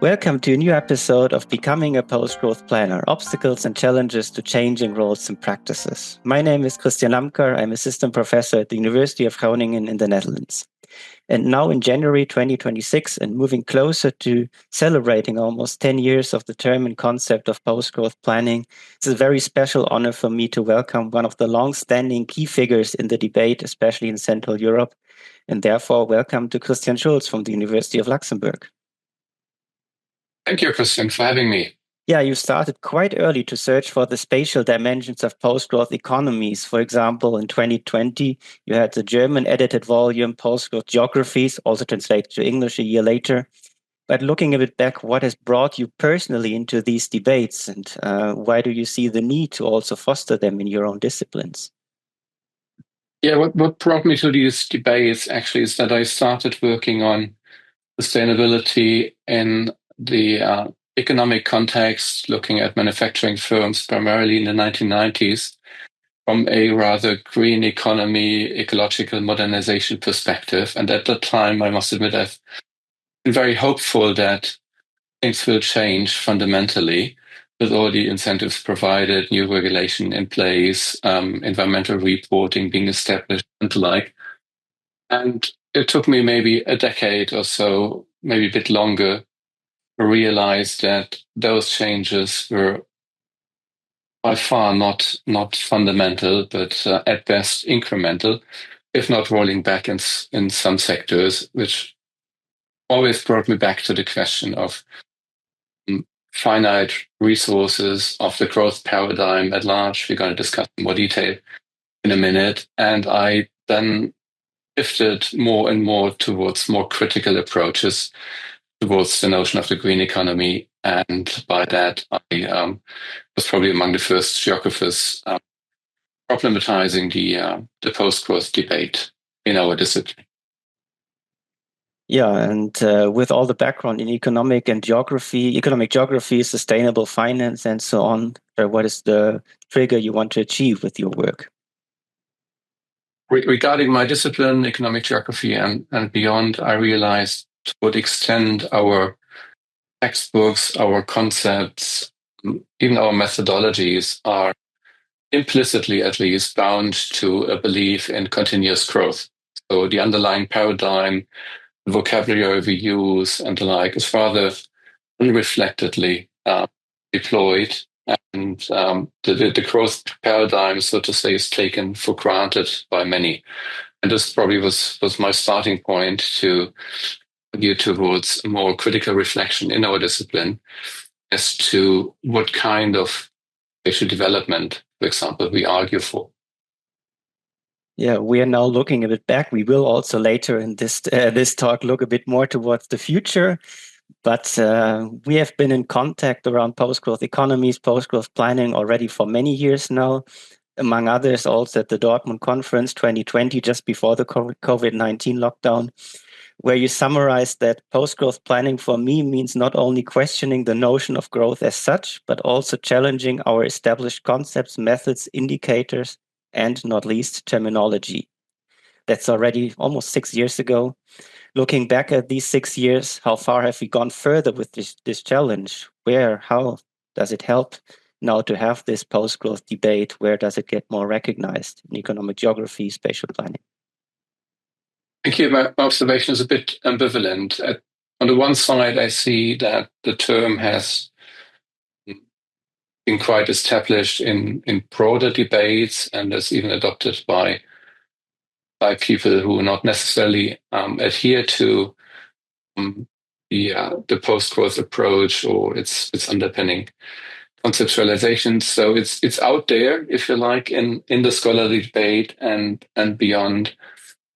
Welcome to a new episode of Becoming a Post-Growth Planner, Obstacles and Challenges to Changing Roles and Practices. My name is Christian Lamker. I'm assistant professor at the University of Groningen in the Netherlands. And now in January 2026, and moving closer to celebrating almost 10 years of the term and concept of post-growth planning, it's a very special honor for me to welcome one of the long-standing key figures in the debate, especially in Central Europe. And therefore, welcome to Christian Schulz from the University of Luxembourg. Thank you, Christian, for having me. Yeah, you started quite early to search for the spatial dimensions of post-growth economies. For example, in 2020, you had the German edited volume, Post-Growth Geographies, also translated to English a year later. But looking a bit back, what has brought you personally into these debates, and why do you see the need to also foster them in your own disciplines? Yeah, what brought me to these debates actually is that I started working on sustainability in the economic context, looking at manufacturing firms primarily in the 1990s from a rather green economy, ecological modernization perspective. And at that time, I must admit, I've been very hopeful that things will change fundamentally with all the incentives provided, new regulation in place, environmental reporting being established and the like. And it took me maybe a decade or so, maybe a bit longer, to realize that those changes were by far not fundamental, but at best incremental, if not rolling back in some sectors, which always brought me back to the question of finite resources, of the growth paradigm at large. We're going to discuss in more detail in a minute. And I then shifted more and more towards more critical approaches towards the notion of the green economy. And by that, I was probably among the first geographers problematizing the post-growth debate in our discipline. Yeah, and with all the background in economic geography, sustainable finance, and so on, what is the trigger you want to achieve with your work? Regarding my discipline, economic geography and beyond, I realized to what extent our textbooks, our concepts, even our methodologies are implicitly at least bound to a belief in continuous growth. So the underlying paradigm, the vocabulary we use and the like is rather unreflectedly deployed. And the growth paradigm, so to say, is taken for granted by many. And this probably was my starting point to argue towards more critical reflection in our discipline as to what kind of spatial development, for example, we argue for. Yeah, we are now looking a bit back. We will also later in this talk look a bit more towards the future. But we have been in contact around post-growth economies, post-growth planning already for many years now, among others also at the Dortmund Conference 2020, just before the COVID-19 lockdown, where you summarized that post-growth planning for me means not only questioning the notion of growth as such, but also challenging our established concepts, methods, indicators, and not least terminology. That's already almost 6 years ago. Looking back at these 6 years, how far have we gone further with this challenge? How does it help now to have this post-growth debate? Where does it get more recognized in economic geography, spatial planning? Thank you. My observation is a bit ambivalent. On the one side, I see that the term has been quite established in broader debates and is even adopted by people who not necessarily adhere to the post-growth approach or its underpinning conceptualization. So it's out there, if you like, in the scholarly debate and beyond.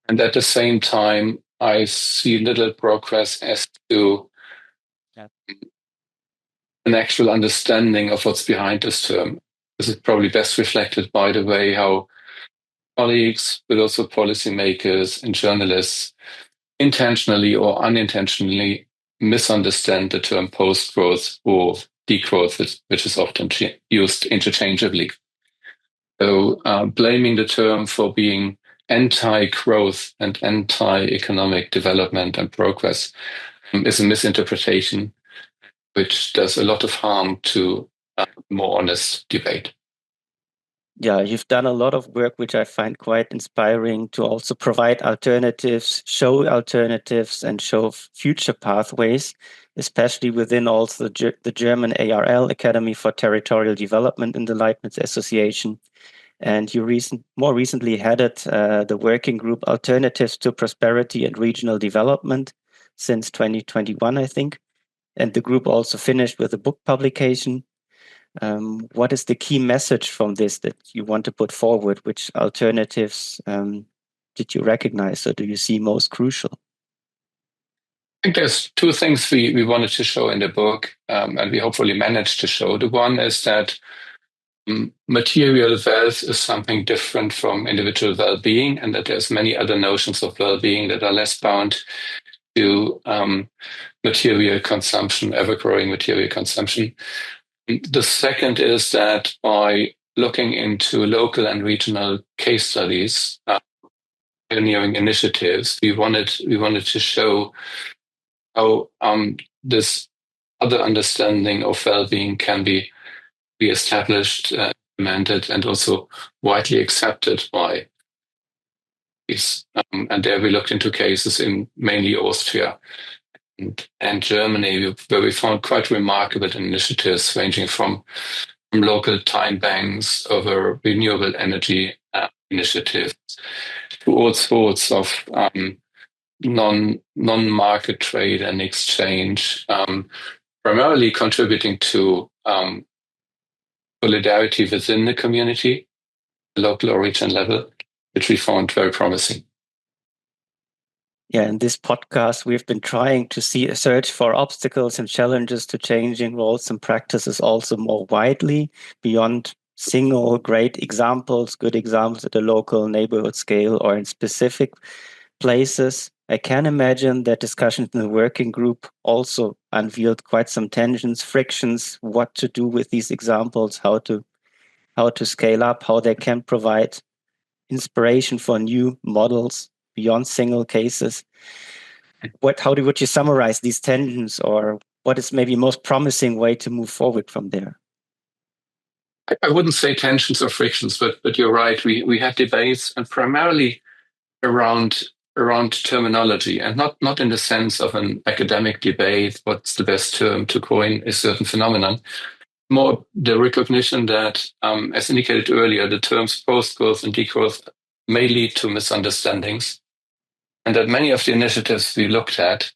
And at the same time, I see little progress as to an actual understanding of what's behind this term. This is probably best reflected by the way how colleagues, but also policymakers and journalists intentionally or unintentionally misunderstand the term post-growth or degrowth, which is often used interchangeably. So blaming the term for being anti-growth and anti-economic development and progress is a misinterpretation which does a lot of harm to more honest debate. Yeah, you've done a lot of work, which I find quite inspiring, to also provide alternatives, and show future pathways, especially within also the German ARL, Academy for Territorial Development in the Leibniz Association. And you more recently headed the working group Alternatives to Prosperity and Regional Development since 2021, I think. And the group also finished with a book publication. What is the key message from this that you want to put forward? Which alternatives did you recognize, or do you see most crucial? I think there's two things we wanted to show in the book, and we hopefully managed to show. The one is that material wealth is something different from individual well-being, and that there's many other notions of well-being that are less bound to material consumption, ever-growing material consumption. The second is that by looking into local and regional case studies, pioneering initiatives, we wanted to show how this other understanding of well-being can be established, implemented, and also widely accepted by these. And there we looked into cases in mainly Austria and Germany, where we found quite remarkable initiatives ranging from local time banks over renewable energy initiatives to all sorts of non-market trade and exchange, primarily contributing to solidarity within the community, local or regional level, which we found very promising. Yeah, in this podcast, we've been trying to search for obstacles and challenges to changing roles and practices also more widely beyond single great examples, good examples at a local neighborhood scale or in specific places. I can imagine that discussions in the working group also unveiled quite some tensions, frictions, what to do with these examples, how to scale up, how they can provide inspiration for new models beyond single cases. How would you summarize these tensions, or what is maybe most promising way to move forward from there? I wouldn't say tensions or frictions, but you're right. We had debates, and primarily around terminology, and not in the sense of an academic debate, what's the best term to coin a certain phenomenon. More the recognition that, as indicated earlier, the terms post-growth and degrowth may lead to misunderstandings, and that many of the initiatives we looked at,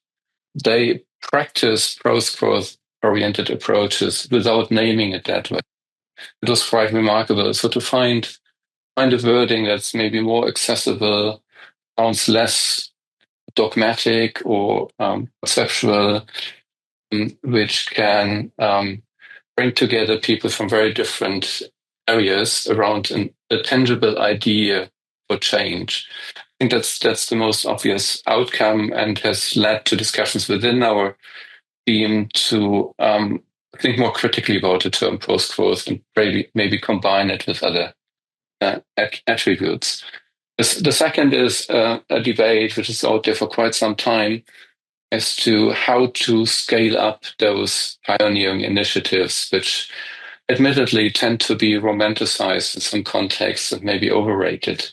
they practice post-growth oriented approaches without naming it that way. It was quite remarkable. So to find a wording that's maybe more accessible, sounds less dogmatic or conceptual, which can bring together people from very different areas around a tangible idea for change. I think that's the most obvious outcome, and has led to discussions within our team to think more critically about the term post-growth and maybe combine it with other attributes. The second is a debate which is out there for quite some time as to how to scale up those pioneering initiatives, which admittedly tend to be romanticized in some contexts and maybe overrated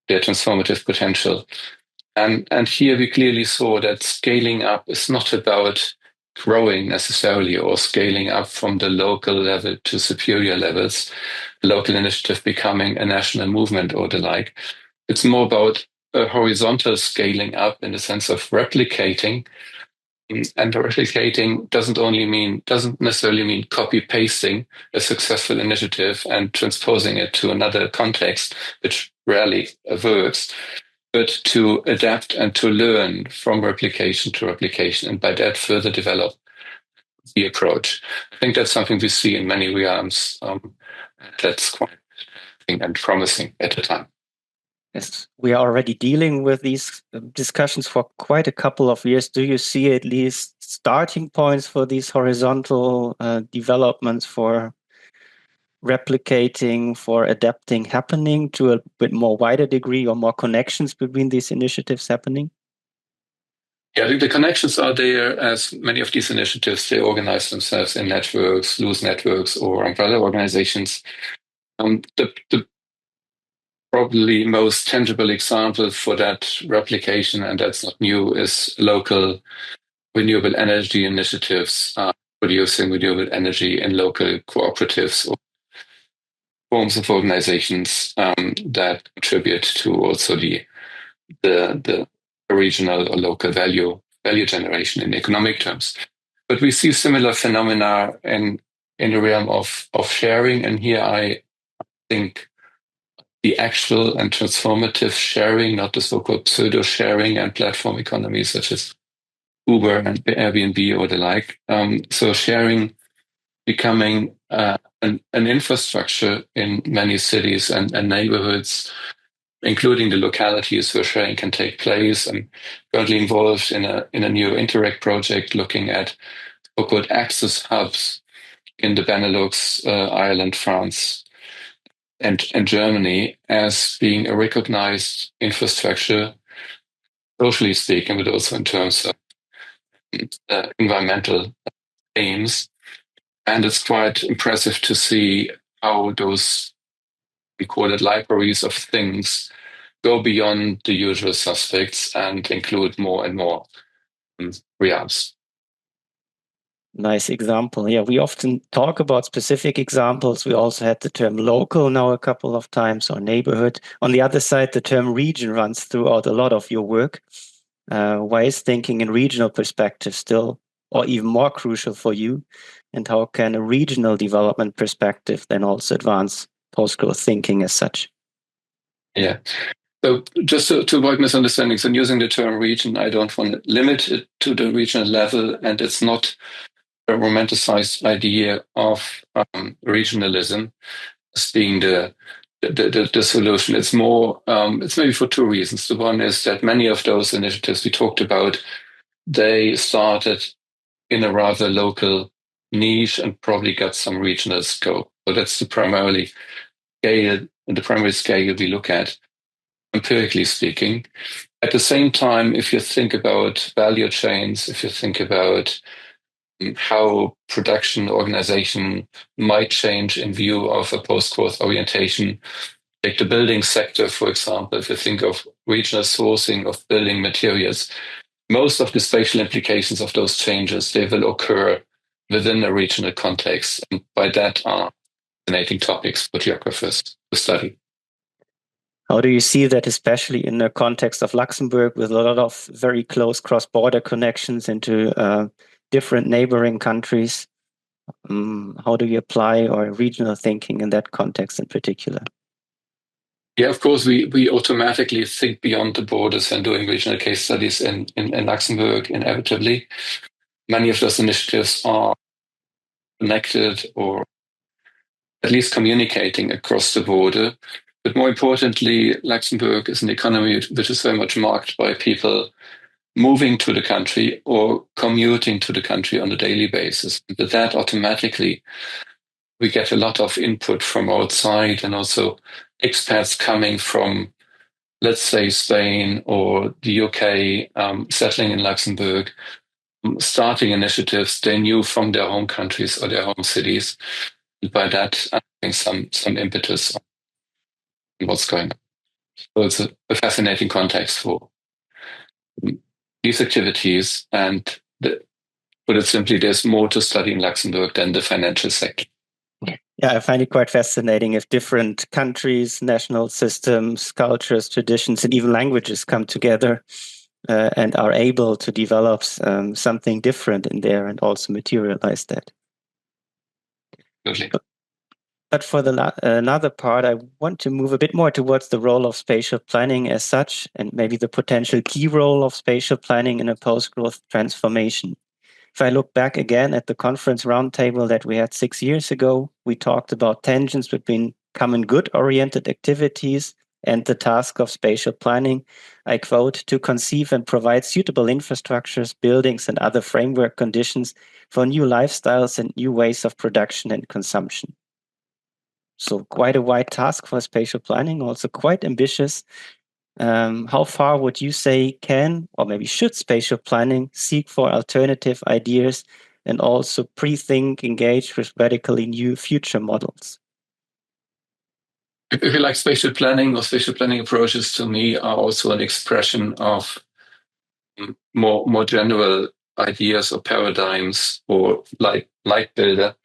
their transformative potential. And here we clearly saw that scaling up is not about growing necessarily or scaling up from the local level to superior levels, the local initiative becoming a national movement or the like. It's more about a horizontal scaling up in the sense of replicating. And replicating doesn't necessarily mean copy pasting a successful initiative and transposing it to another context, which rarely works, but to adapt and to learn from replication to replication, and by that further develop the approach. I think that's something we see in many realms. That's quite interesting and promising at the time. Yes, we are already dealing with these discussions for quite a couple of years. Do you see at least starting points for these horizontal developments for replicating, for adapting happening to a bit more wider degree, or more connections between these initiatives happening? Yeah, the connections are there, as many of these initiatives, they organize themselves in networks, loose networks, or umbrella organizations. The probably most tangible example for that replication, and that's not new, is local renewable energy initiatives, producing renewable energy in local cooperatives or forms of organizations that contribute to also the regional or local value generation in economic terms. But we see similar phenomena in the realm of sharing, and here I think the actual and transformative sharing, not the so-called pseudo sharing and platform economies such as Uber and Airbnb or the like. So sharing becoming an infrastructure in many cities and neighborhoods, including the localities where sharing can take place. I'm currently involved in a new Interact project looking at so-called access hubs in the Benelux, Ireland, France, and Germany as being a recognized infrastructure, socially speaking, but also in terms of environmental aims. And it's quite impressive to see how those, we call it libraries of things, go beyond the usual suspects and include more and more realms. Nice example. Yeah, we often talk about specific examples. We also had the term local now a couple of times, or neighborhood. On the other side, the term region runs throughout a lot of your work. Why is thinking in regional perspective still or even more crucial for you? And how can a regional development perspective then also advance post-growth thinking as such? Yeah. So just to avoid misunderstandings, and using the term region, I don't want to limit it to the regional level, and it's not a romanticized idea of regionalism as being the solution. It's more, it's maybe for two reasons. The one is that many of those initiatives we talked about, they started in a rather local niche and probably got some regional scope. So that's the primary scale we look at, empirically speaking. At the same time, if you think about value chains, if you think about how production organization might change in view of a post-growth orientation, like the building sector, for example, if you think of regional sourcing of building materials, most of the spatial implications of those changes, they will occur within a regional context. And by that are fascinating topics for geographers to study. How do you see that, especially in the context of Luxembourg, with a lot of very close cross-border connections into different neighboring countries? How do you apply our regional thinking in that context in particular? Yeah, of course, we automatically think beyond the borders and doing regional case studies in Luxembourg inevitably. Many of those initiatives are connected or at least communicating across the border. But more importantly, Luxembourg is an economy which is very much marked by people moving to the country or commuting to the country on a daily basis. But that automatically, we get a lot of input from outside and also expats coming from, let's say, Spain or the UK, settling in Luxembourg, starting initiatives they knew from their home countries or their home cities. And by that, having some impetus on what's going on. So it's a fascinating context for these activities. And put it simply, there's more to study in Luxembourg than the financial sector. Yeah, I find it quite fascinating if different countries, national systems, cultures, traditions, and even languages come together and are able to develop something different in there and also materialize that. Absolutely. But for another part, I want to move a bit more towards the role of spatial planning as such, and maybe the potential key role of spatial planning in a post-growth transformation. If I look back again at the conference roundtable that we had 6 years ago, we talked about tensions between common good-oriented activities and the task of spatial planning. I quote, to conceive and provide suitable infrastructures, buildings, and other framework conditions for new lifestyles and new ways of production and consumption. So quite a wide task for spatial planning, also quite ambitious. How far would you say can, or maybe should, spatial planning seek for alternative ideas and also pre-think, engage with radically new future models? If you like spatial planning, or spatial planning approaches to me are also an expression of more general ideas or paradigms or light builder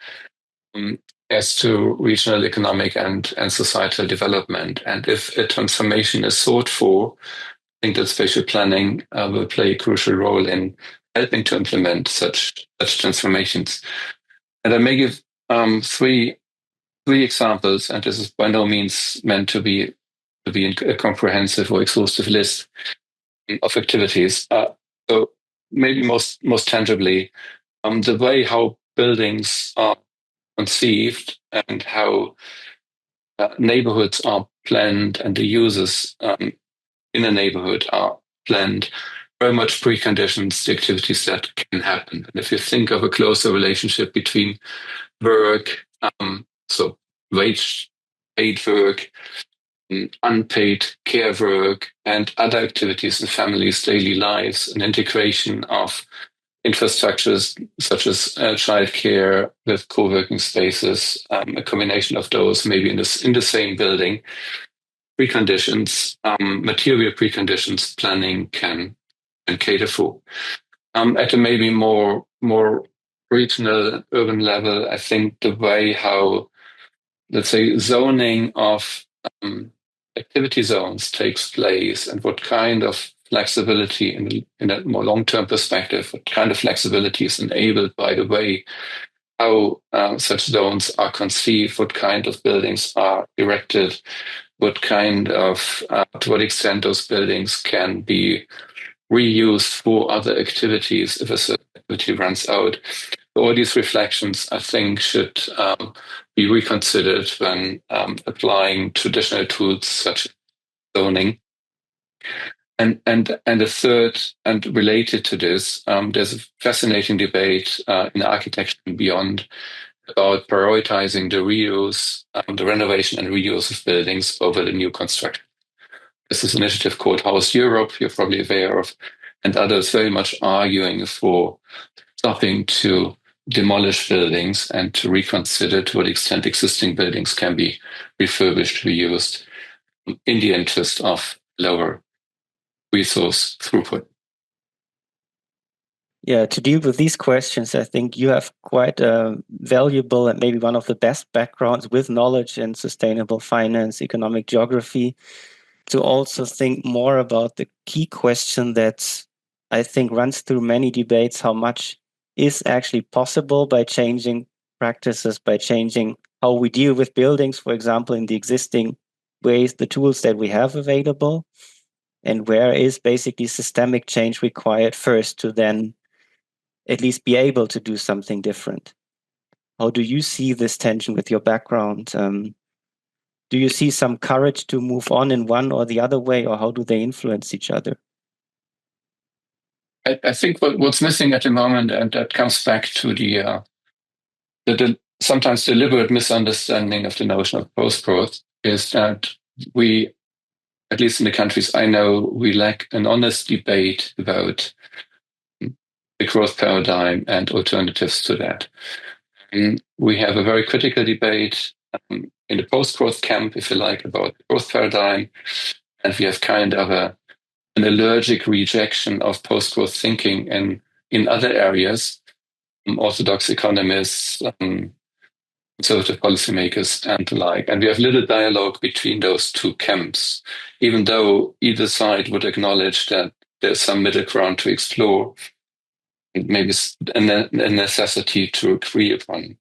as to regional economic and societal development. And if a transformation is sought for, I think that spatial planning will play a crucial role in helping to implement such transformations. And I may give three examples, and this is by no means meant to be a comprehensive or exhaustive list of activities. So maybe most tangibly, the way how buildings are conceived and how neighborhoods are planned and the uses in a neighborhood are planned very much preconditions the activities that can happen. And if you think of a closer relationship between work, so wage paid work, unpaid care work, and other activities in families' daily lives, an integration of infrastructures such as childcare with co-working spaces, a combination of those maybe in the same building, preconditions, material preconditions planning can cater for. At a maybe more regional urban level, I think the way how, let's say, zoning of activity zones takes place and what kind of flexibility in a more long-term perspective, what kind of flexibility is enabled by the way how such zones are conceived, what kind of buildings are erected, what kind of, to what extent those buildings can be reused for other activities if a certain activity runs out. All these reflections, I think, should be reconsidered when applying traditional tools such as zoning. And the third, and related to this, there's a fascinating debate in architecture and beyond about prioritizing the reuse, the renovation and reuse of buildings over the new construction. This is an initiative called House Europe, you're probably aware of, and others very much arguing for stopping to demolish buildings and to reconsider to what extent existing buildings can be refurbished, reused in the interest of lower resource throughput. Yeah, to deal with these questions, I think you have quite a valuable and maybe one of the best backgrounds with knowledge in sustainable finance, economic geography, to also think more about the key question that I think runs through many debates: how much is actually possible by changing practices, by changing how we deal with buildings, for example, in the existing ways, the tools that we have available, and where is basically systemic change required first to then at least be able to do something different. How do you see this tension with your background? Do you see some courage to move on in one or the other way, or how do they influence each other? I think what's missing at the moment, and that comes back to the sometimes deliberate misunderstanding of the notion of post-growth, is that we, at least in the countries I know, we lack an honest debate about the growth paradigm and alternatives to that. And we have a very critical debate in the post-growth camp, if you like, about the growth paradigm, and we have kind of an allergic rejection of post-growth thinking in other areas, orthodox economists, conservative policymakers, and the like. And we have little dialogue between those two camps, even though either side would acknowledge that there's some middle ground to explore, maybe a necessity to agree upon.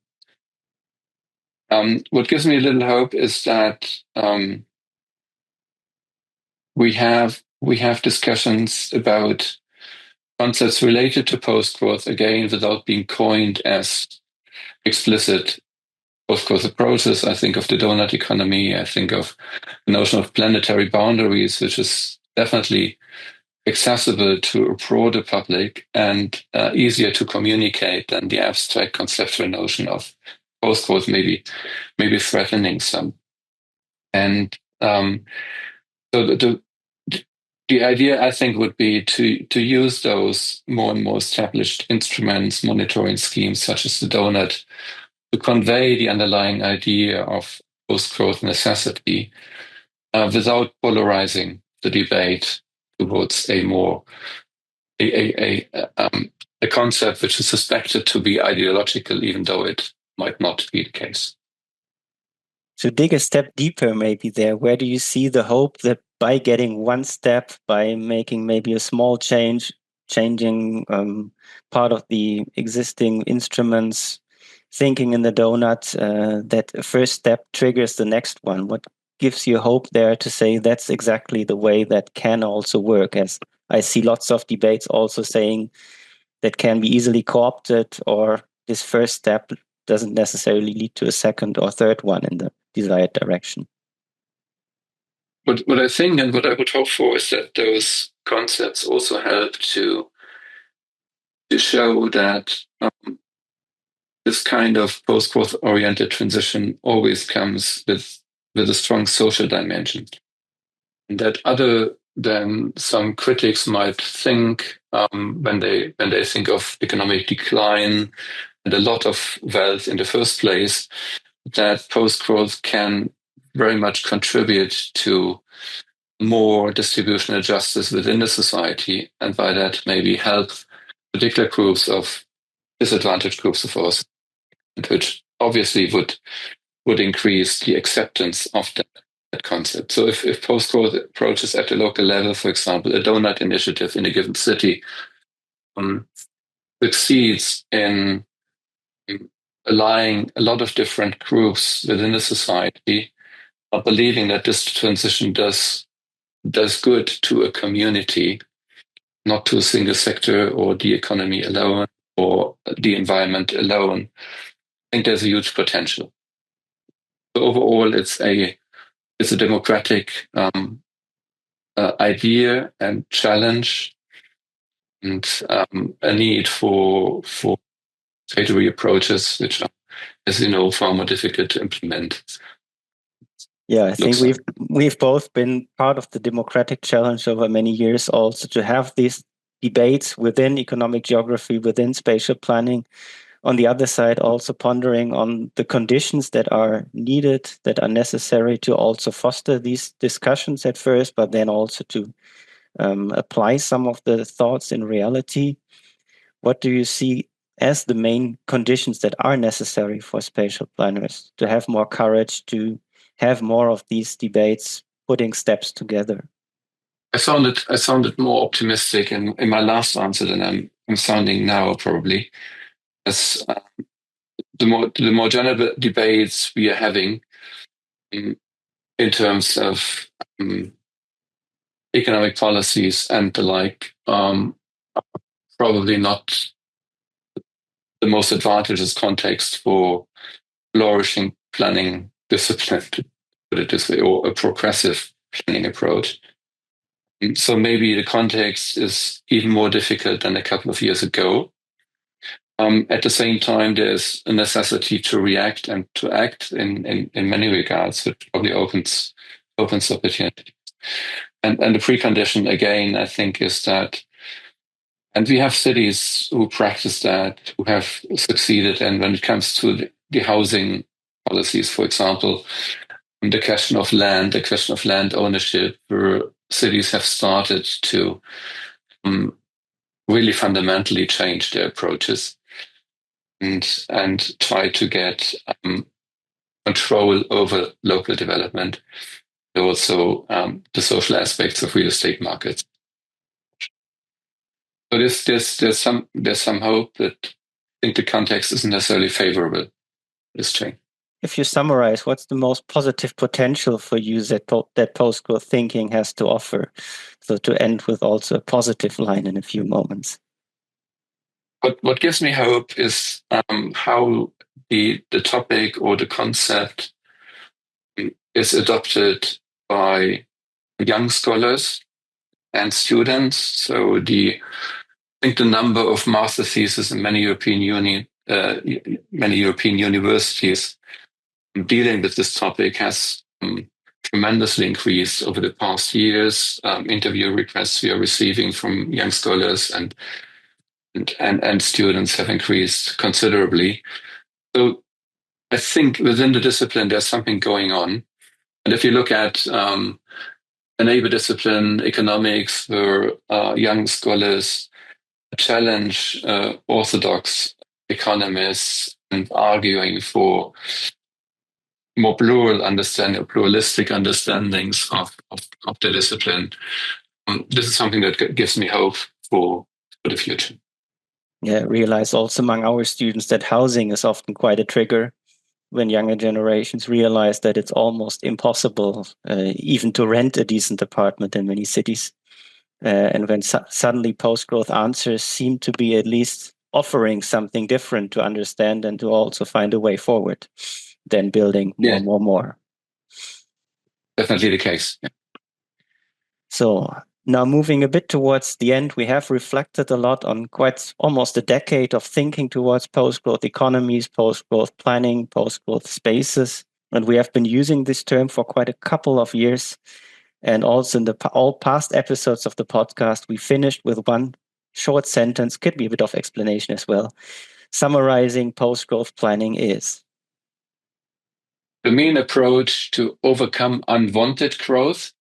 What gives me a little hope is that we have discussions about concepts related to post-growth, again, without being coined as explicit post-growth approaches. I think of the donut economy. I think of the notion of planetary boundaries, which is definitely accessible to a broader public and easier to communicate than the abstract conceptual notion of post-growth, maybe threatening some. And so the idea, I think, would be to use those more and more established instruments, monitoring schemes such as the donut, to convey the underlying idea of post-growth necessity without polarizing the debate towards a more a concept which is suspected to be ideological, even though it might not be the case. To dig a step deeper, maybe there, where do you see the hope that by getting one step, by making maybe a small change, changing part of the existing instruments, thinking in the donut, that a first step triggers the next one? What gives you hope there to say that's exactly the way that can also work? As I see lots of debates also saying that can be easily co-opted, or this first step doesn't necessarily lead to a second or third one in the desired direction. What I think and what I would hope for is that those concepts also help to show that this kind of post-growth oriented transition always comes with a strong social dimension. And that other than some critics might think when they think of economic decline and a lot of wealth in the first place, that post-growth can very much contribute to more distributional justice within the society, and by that maybe help particular groups of disadvantaged groups of us, which obviously would increase the acceptance of that concept. So if post-growth approaches at the local level, for example, a donut initiative in a given city succeeds in allying a lot of different groups within the society, believing that this transition does good to a community, not to a single sector or the economy alone or the environment alone, I think there's a huge potential. So overall, it's a democratic idea and challenge, and a need for statutory approaches, which are, as you know, far more difficult to implement. Yeah, I think we've both been part of the democratic challenge over many years, also to have these debates within economic geography, within spatial planning. On the other side, also pondering on the conditions that are needed, that are necessary to also foster these discussions at first, but then also to apply some of the thoughts in reality. What do you see as the main conditions that are necessary for spatial planners to have more courage, to have more of these debates, putting steps together? I sounded more optimistic in my last answer than I'm sounding now, probably. As the more general debates we are having in terms of economic policies and the like, are probably not the most advantageous context for flourishing planning discipline, to put it this way, or a progressive planning approach. So maybe the context is even more difficult than a couple of years ago. At the same time, there's a necessity to react and to act in many regards, which probably opens opportunities. And the precondition, again, I think, is that, and we have cities who practice that, who have succeeded. And when it comes to the housing policies, for example, the question of land ownership, where cities have started to really fundamentally change their approaches and try to get control over local development, and also the social aspects of real estate markets. So there's some hope that I think the context isn't necessarily favorable for this change. If you summarize, what's the most positive potential for you that post-growth thinking has to offer? So to end with also a positive line in a few moments. What gives me hope is how the topic or the concept is adopted by young scholars and students. So I think the number of master theses in many European universities dealing with this topic has tremendously increased over the past years. Interview requests we are receiving from young scholars and students have increased considerably. So I think within the discipline, there's something going on. And if you look at a neighbor discipline, economics, where young scholars challenge orthodox economists and arguing for more plural understanding, pluralistic understandings of the discipline. This is something that gives me hope for the future. Yeah, realize also among our students that housing is often quite a trigger when younger generations realize that it's almost impossible even to rent a decent apartment in many cities. And when suddenly post-growth answers seem to be at least offering something different to understand and to also find a way forward than building more. Definitely the case. Yeah. So now moving a bit towards the end, we have reflected a lot on quite almost a decade of thinking towards post-growth economies, post-growth planning, post-growth spaces. And we have been using this term for quite a couple of years. And also in all past episodes of the podcast, we finished with one short sentence, could be a bit of explanation as well. Summarizing post-growth planning is the main approach to overcome unwanted growth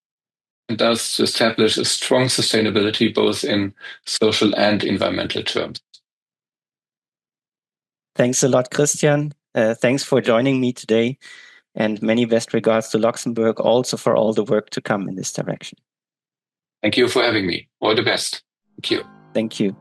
and thus to establish a strong sustainability both in social and environmental terms. Thanks a lot, Christian. Thanks for joining me today. And many best regards to Luxembourg also for all the work to come in this direction. Thank you for having me. All the best. Thank you. Thank you.